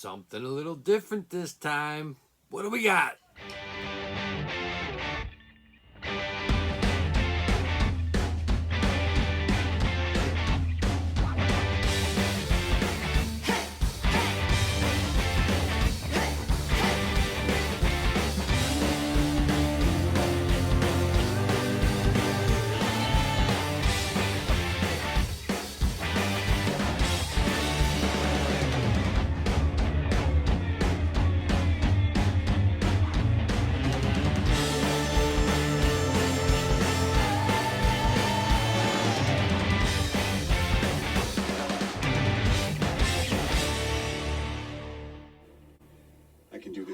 Something a little different this time. What do we got?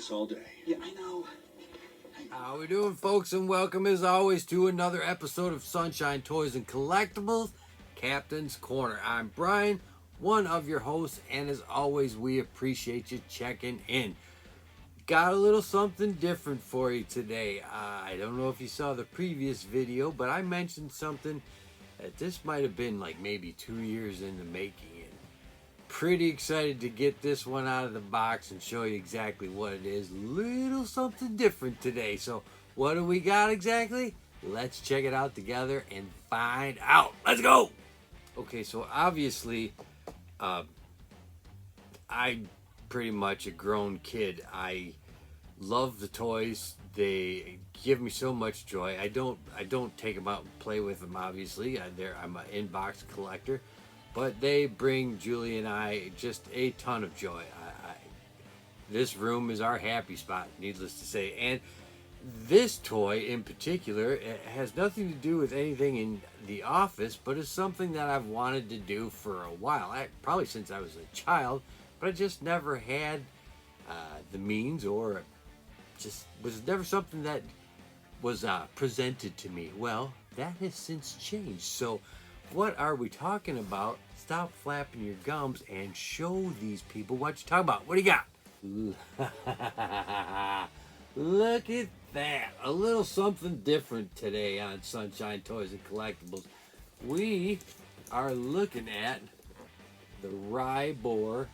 All day. Yeah, I know. How we doing, folks? And welcome as always to another episode of Sunshine Toys and Collectibles, Captain's Corner. I'm Brian, one of your hosts, and as always, we appreciate you checking in. Got a little something different for you today. I don't know if you saw the previous video, but I mentioned something that this might have been like maybe 2 years in the making. Pretty excited to get this one out of the box and show you exactly what it is. Little something different today. So what do we got exactly? Let's check it out together and find out. Let's go. Okay, so obviously I'm pretty much a grown kid. I love the toys. They give me so much joy. I don't take them out and play with them, obviously. I'm an in-box collector. But they bring Julie and I just a ton of joy. This room is our happy spot, needless to say. And this toy in particular, it has nothing to do with anything in the office, but it's something that I've wanted to do for a while. Probably since I was a child, but I just never had the means, or just was never something that was presented to me. Well, that has since changed. So what are we talking about? Stop flapping your gums and show these people what you're talking about. What do you got? Look at that. A little something different today on Sunshine Toys and Collectibles. We are looking at the Rhybor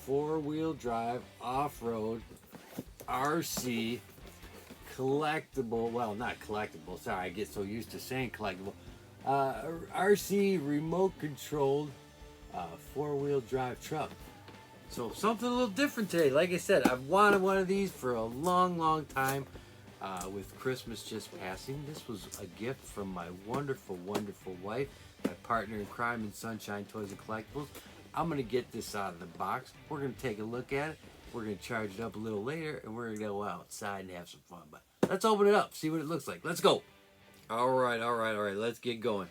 4-wheel drive off-road RC collectible. Well, not collectible. Sorry, I get so used to saying collectible. RC remote controlled 4-wheel drive truck. So something a little different today. Like I said, I've wanted one of these for a long time. With Christmas just passing, this was a gift from my wonderful wife, my partner in crime in Sunshine Toys and Collectibles. I'm going to get this out of the box. We're going to take a look at it. We're going to charge it up a little later, and we're going to go outside and have some fun. But let's open it up, see what it looks like. Let's go. All right. Let's get going.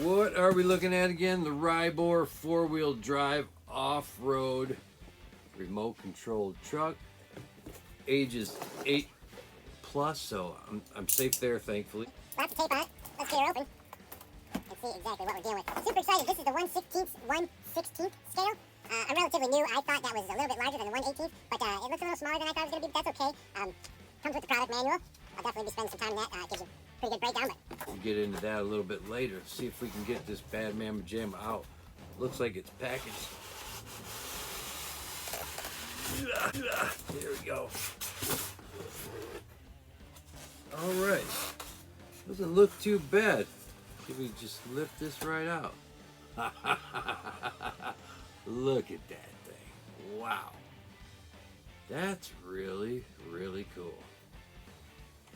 What are we looking at again? The Rhybor 4-wheel drive off-road remote controlled truck. Ages 8 plus, so I'm safe there, thankfully. Lots of tape on it. Let's get it open and see exactly what we're dealing with. Super excited. This is the 1/16th scale. I'm relatively new. I thought that was a little bit larger than the 1/18th, but it looks a little smaller than I thought it was going to be, but that's okay. Comes with the product manual. I'll definitely be spending some time on that. It gives you a pretty good breakdown. But we'll get into that a little bit later. See if we can get this bad mamma jamma out. Looks like it's packaged. There we go. All right. Doesn't look too bad. Can we just lift this right out? Look at that thing. Wow. That's really cool.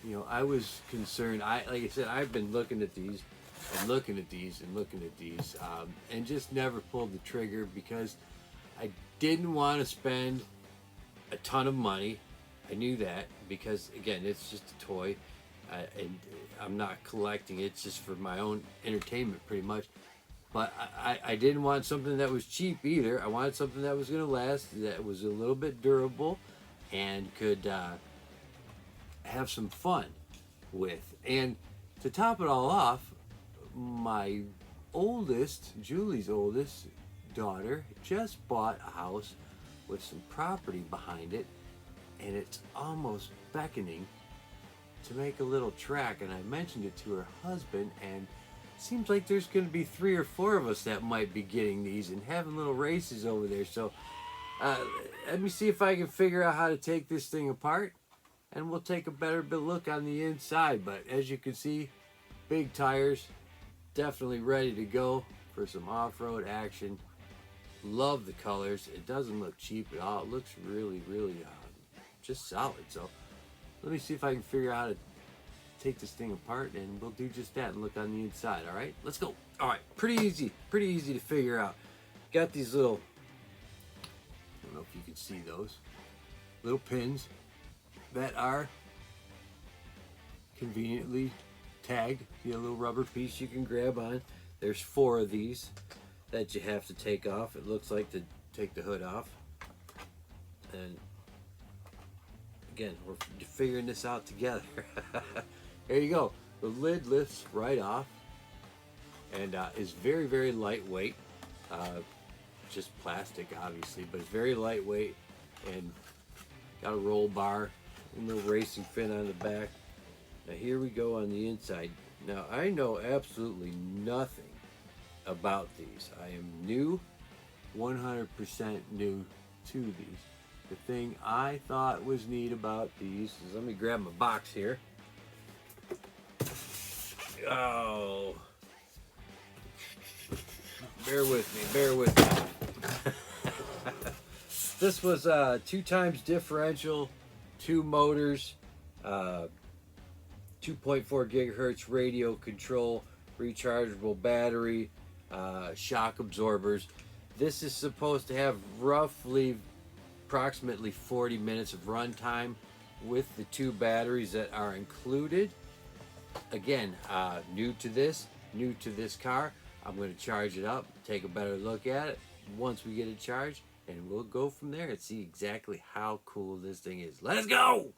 You know, I was concerned. Like I said, I've been looking at these and looking at these and just never pulled the trigger because I didn't want to spend a ton of money. I knew that because, again, it's just a toy, and I'm not collecting. It's just for my own entertainment, pretty much. But I didn't want something that was cheap either. I wanted something that was going to last, that was a little bit durable, and could have some fun with. And to top it all off, my Julie's oldest daughter, just bought a house with some property behind it, and it's almost beckoning to make a little track. And I mentioned it to her husband, and seems like there's going to be 3 or 4 of us that might be getting these and having little races over there. So Let me see if I can figure out how to take this thing apart, and we'll take a better look on the inside. But as you can see, big tires, definitely ready to go for some off-road action. Love the colors. It doesn't look cheap at all. It looks really, really just solid. So let me see if I can figure out how to take this thing apart, and we'll do just that and look on the inside. All right, let's go. All right, pretty easy to figure out. Got these little, I don't know if you can see those little pins that are conveniently tagged. You know, a little rubber piece you can grab on. There's 4 of these that you have to take off. It looks like to take the hood off. And again, we're figuring this out together. There you go. The lid lifts right off and is very, very lightweight. Just plastic, obviously, but it's very lightweight and got a roll bar and a little racing fin on the back. Now here we go on the inside. Now I know absolutely nothing about these. I am new, 100% new to these. The thing I thought was neat about these is, let me grab my box here. Oh, bear with me. This was 2 times differential, 2 motors, 2.4 gigahertz radio control, rechargeable battery, shock absorbers. This is supposed to have roughly approximately 40 minutes of runtime with the 2 batteries that are included. Again, new to this car. I'm going to charge it up, take a better look at it once we get it charged, and we'll go from there and see exactly how cool this thing is. Let's go!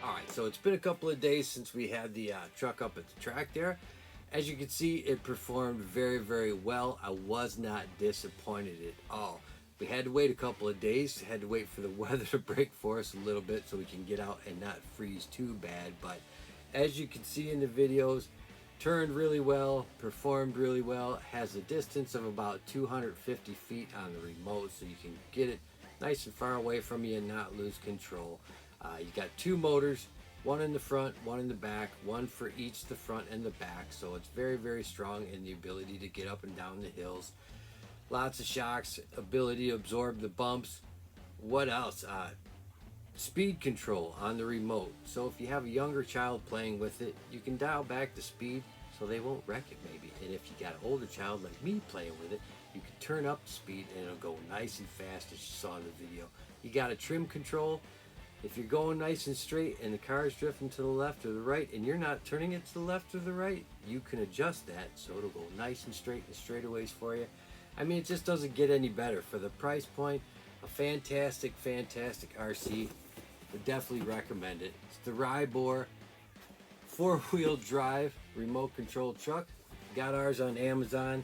Alright, so it's been a couple of days since we had the truck up at the track there. As you can see, it performed very, very well. I was not disappointed at all. We had to wait a couple of days, had to wait for the weather to break for us a little bit so we can get out and not freeze too bad. But as you can see in the videos, turned really well, performed really well, has a distance of about 250 feet on the remote, so you can get it nice and far away from you and not lose control. You got 2 motors, one in the front, one in the back, one for each the front and the back, so it's very, very strong in the ability to get up and down the hills. Lots of shocks, ability to absorb the bumps. What else? Speed control on the remote. So if you have a younger child playing with it, you can dial back the speed so they won't wreck it maybe. And if you got an older child like me playing with it, you can turn up the speed and it'll go nice and fast, as you saw in the video. You got a trim control. If you're going nice and straight and the car is drifting to the left or the right and you're not turning it to the left or the right, you can adjust that so it'll go nice and straight and straightaways for you. I mean, it just doesn't get any better. For the price point, a fantastic RC. Would definitely recommend it. It's the Rhybor 4-wheel drive remote control truck. Got ours on Amazon.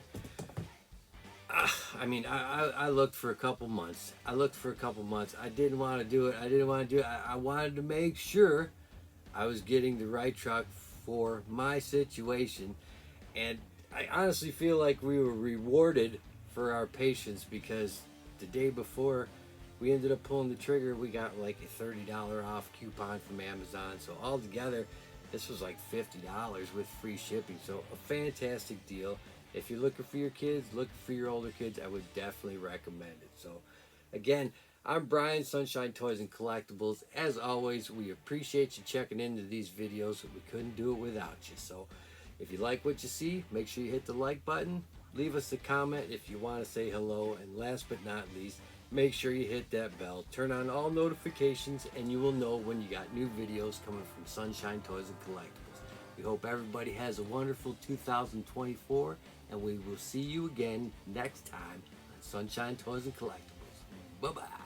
I mean, I looked for a couple months. I didn't want to do it. I wanted to make sure I was getting the right truck for my situation. And I honestly feel like we were rewarded for our patience, because the day before we ended up pulling the trigger, we got like a $30 off coupon from Amazon. So altogether, this was like $50 with free shipping. So a fantastic deal. If you're looking for your kids, looking for your older kids, I would definitely recommend it. So again, I'm Brian, Sunshine Toys and Collectibles. As always, we appreciate you checking into these videos. We couldn't do it without you. So if you like what you see, make sure you hit the like button. Leave us a comment if you want to say hello. And last but not least, make sure you hit that bell. Turn on all notifications and you will know when you got new videos coming from Sunshine Toys and Collectibles. We hope everybody has a wonderful 2024, and we will see you again next time on Sunshine Toys and Collectibles. Bye-bye.